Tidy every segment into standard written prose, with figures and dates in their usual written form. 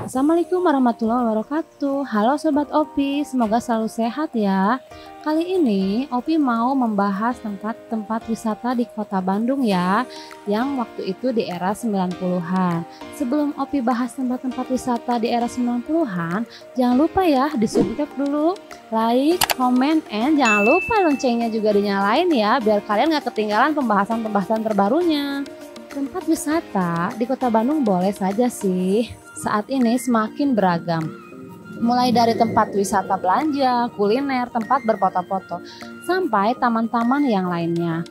Assalamualaikum warahmatullahi wabarakatuh. Halo Sobat Opi, semoga selalu sehat ya. Kali ini Opi mau membahas tempat-tempat wisata di kota Bandung ya, yang waktu itu di era 90-an. Sebelum Opi bahas tempat-tempat wisata di era 90-an, jangan lupa ya di subscribe dulu, like, comment, and jangan lupa loncengnya juga dinyalain ya, biar kalian gak ketinggalan pembahasan-pembahasan terbarunya. Tempat wisata di kota Bandung boleh saja sih saat ini semakin beragam. Mulai dari tempat wisata belanja, kuliner, tempat berfoto-foto, sampai taman-taman yang lainnya.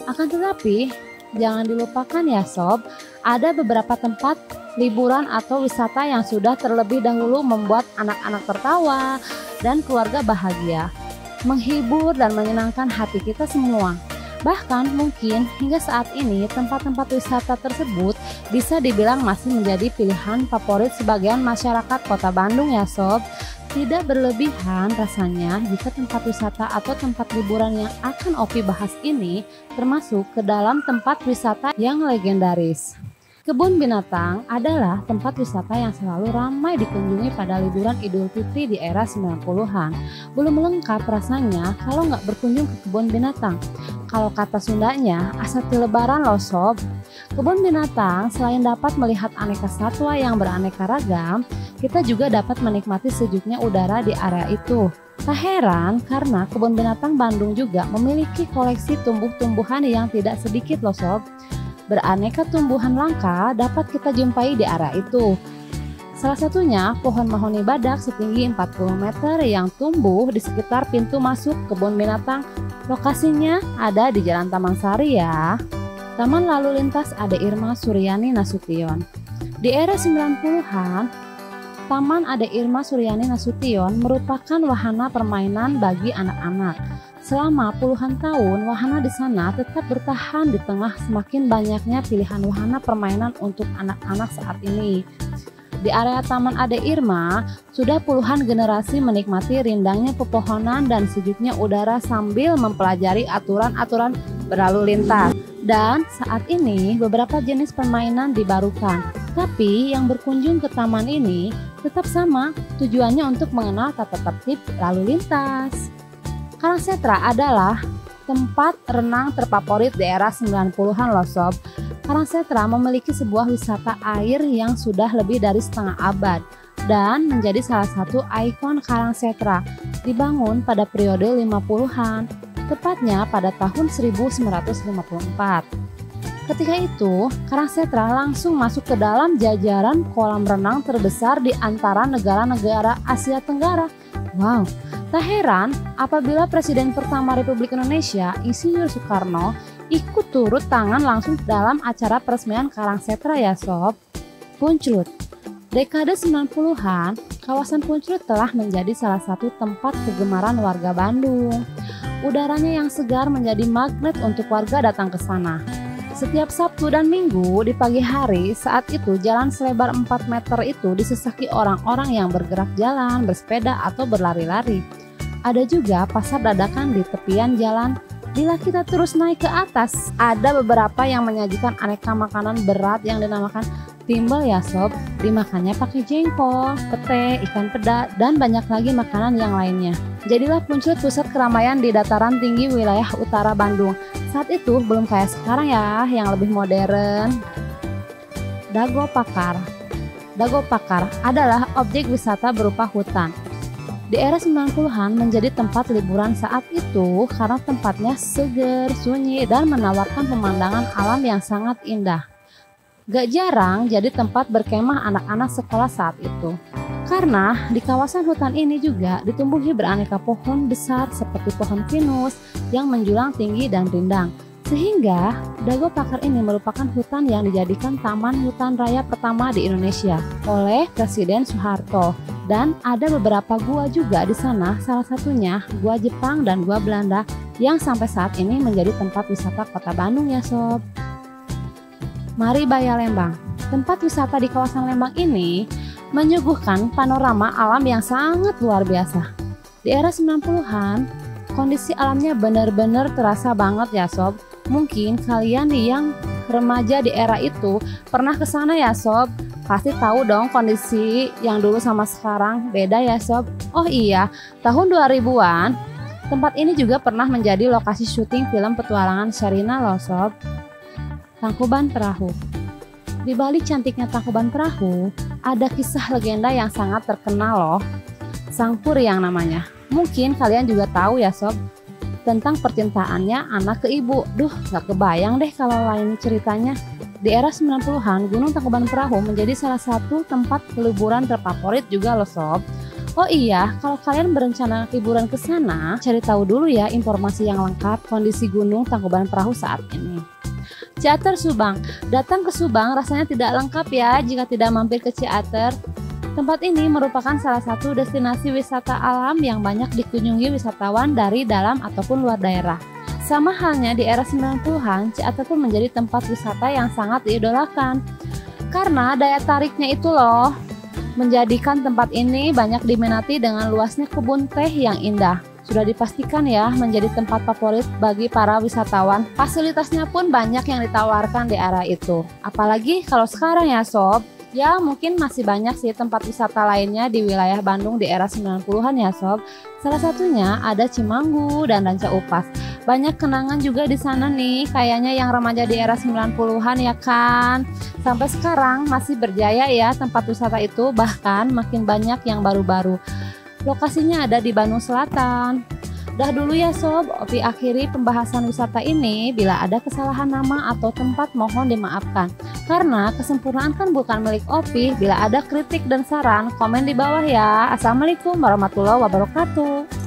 Akan tetapi, jangan dilupakan ya sob, ada beberapa tempat liburan atau wisata yang sudah terlebih dahulu membuat anak-anak tertawa dan keluarga bahagia, menghibur dan menyenangkan hati kita semua. Bahkan mungkin hingga saat ini tempat-tempat wisata tersebut bisa dibilang masih menjadi pilihan favorit sebagian masyarakat kota Bandung ya sob. Tidak berlebihan rasanya jika tempat wisata atau tempat liburan yang akan Opi bahas ini termasuk ke dalam tempat wisata yang legendaris. Kebun binatang adalah tempat wisata yang selalu ramai dikunjungi pada liburan Idul Fitri di era 90-an. Belum lengkap rasanya kalau nggak berkunjung ke kebun binatang. Kalau kata Sundanya, asati lebaran loh sob. Kebun binatang selain dapat melihat aneka satwa yang beraneka ragam, kita juga dapat menikmati sejuknya udara di area itu. Tak heran karena kebun binatang Bandung juga memiliki koleksi tumbuh-tumbuhan yang tidak sedikit loh sob. Beraneka tumbuhan langka dapat kita jumpai di area itu. Salah satunya pohon mahoni badak setinggi 40 meter yang tumbuh di sekitar pintu masuk kebun binatang. Lokasinya ada di Jalan Taman Sari ya. Taman Lalu Lintas Ade Irma Suryani Nasution. Di era 90-an, Taman Ade Irma Suryani Nasution merupakan wahana permainan bagi anak-anak. Selama puluhan tahun, wahana di sana tetap bertahan di tengah semakin banyaknya pilihan wahana permainan untuk anak-anak saat ini. Di area Taman Ade Irma, sudah puluhan generasi menikmati rindangnya pepohonan dan sejuknya udara sambil mempelajari aturan-aturan berlalu lintas. Dan saat ini beberapa jenis permainan dibarukan. Tapi yang berkunjung ke taman ini tetap sama, tujuannya untuk mengenal tata tertib lalu lintas. Karangsetra adalah tempat renang terfavorit di era 90-an loh sob. Karangsetra memiliki sebuah wisata air yang sudah lebih dari setengah abad dan menjadi salah satu ikon Karangsetra. Dibangun pada periode 50-an, tepatnya pada tahun 1954. Ketika itu, Karangsetra langsung masuk ke dalam jajaran kolam renang terbesar di antara negara-negara Asia Tenggara. Wow, tak heran apabila Presiden pertama Republik Indonesia, Insinyur Soekarno, ikut turut tangan langsung dalam acara peresmian Karangsetra ya sob. Punclut. Dekade 90-an, kawasan Punclut telah menjadi salah satu tempat kegemaran warga Bandung. Udaranya yang segar menjadi magnet untuk warga datang ke sana. Setiap Sabtu dan Minggu di pagi hari, saat itu jalan selebar 4 meter itu disesaki orang-orang yang bergerak jalan, bersepeda, atau berlari-lari. Ada juga pasar dadakan di tepian jalan. Bila kita terus naik ke atas, ada beberapa yang menyajikan aneka makanan berat yang dinamakan timbel ya sob. Dimakannya pakai jengkol, pete, ikan peda, dan banyak lagi makanan yang lainnya. Jadilah Punclut pusat keramaian di dataran tinggi wilayah utara Bandung. Saat itu belum kayak sekarang ya, yang lebih modern. Dago Pakar. Dago Pakar adalah objek wisata berupa hutan. Di era 90-an menjadi tempat liburan saat itu karena tempatnya seger, sunyi, dan menawarkan pemandangan alam yang sangat indah. Gak jarang jadi tempat berkemah anak-anak sekolah saat itu. Karena di kawasan hutan ini juga ditumbuhi beraneka pohon besar seperti pohon pinus yang menjulang tinggi dan rindang. Sehingga Dago Pakar ini merupakan hutan yang dijadikan taman hutan raya pertama di Indonesia oleh Presiden Soeharto. Dan ada beberapa gua juga di sana, salah satunya gua Jepang dan gua Belanda yang sampai saat ini menjadi tempat wisata kota Bandung ya sob. Maribaya Lembang. Tempat wisata di kawasan Lembang ini menyuguhkan panorama alam yang sangat luar biasa. Di era 90-an, kondisi alamnya benar-benar terasa banget ya sob. Mungkin kalian yang remaja di era itu pernah ke sana ya sob. Pasti tahu dong kondisi yang dulu sama sekarang beda ya sob. Oh iya, tahun 2000-an tempat ini juga pernah menjadi lokasi syuting film petualangan Sherina loh sob. Tangkuban Perahu. Di balik cantiknya Tangkuban Perahu, ada kisah legenda yang sangat terkenal loh. Sang Puri yang namanya. Mungkin kalian juga tahu ya sob, tentang percintaannya anak ke ibu. Duh, gak kebayang deh kalau lain ceritanya. Di era 90-an, Gunung Tangkuban Perahu menjadi salah satu tempat liburan terfavorit juga loh sob. Oh iya, kalau kalian berencana liburan ke sana, cari tahu dulu ya informasi yang lengkap kondisi Gunung Tangkuban Perahu saat ini. Ciater Subang. Datang ke Subang rasanya tidak lengkap ya jika tidak mampir ke Ciater. Tempat ini merupakan salah satu destinasi wisata alam yang banyak dikunjungi wisatawan dari dalam ataupun luar daerah. Sama halnya di era 90-an, Ciater pun menjadi tempat wisata yang sangat diidolakan. Karena daya tariknya itu loh, menjadikan tempat ini banyak diminati dengan luasnya kebun teh yang indah. Sudah dipastikan ya menjadi tempat favorit bagi para wisatawan. Fasilitasnya pun banyak yang ditawarkan di era itu. Apalagi kalau sekarang ya sob, ya mungkin masih banyak sih tempat wisata lainnya di wilayah Bandung di era 90-an ya sob. Salah satunya ada Cimanggu dan Ranca Upas. Banyak kenangan juga di sana nih, kayaknya yang remaja di era 90-an ya kan. Sampai sekarang masih berjaya ya tempat wisata itu, bahkan makin banyak yang baru-baru. Lokasinya ada di Bandung Selatan. Dah dulu ya sob, Opi akhiri pembahasan wisata ini. Bila ada kesalahan nama atau tempat mohon dimaafkan. Karena kesempurnaan kan bukan milik Opi. Bila ada kritik dan saran, komen di bawah ya. Assalamualaikum warahmatullahi wabarakatuh.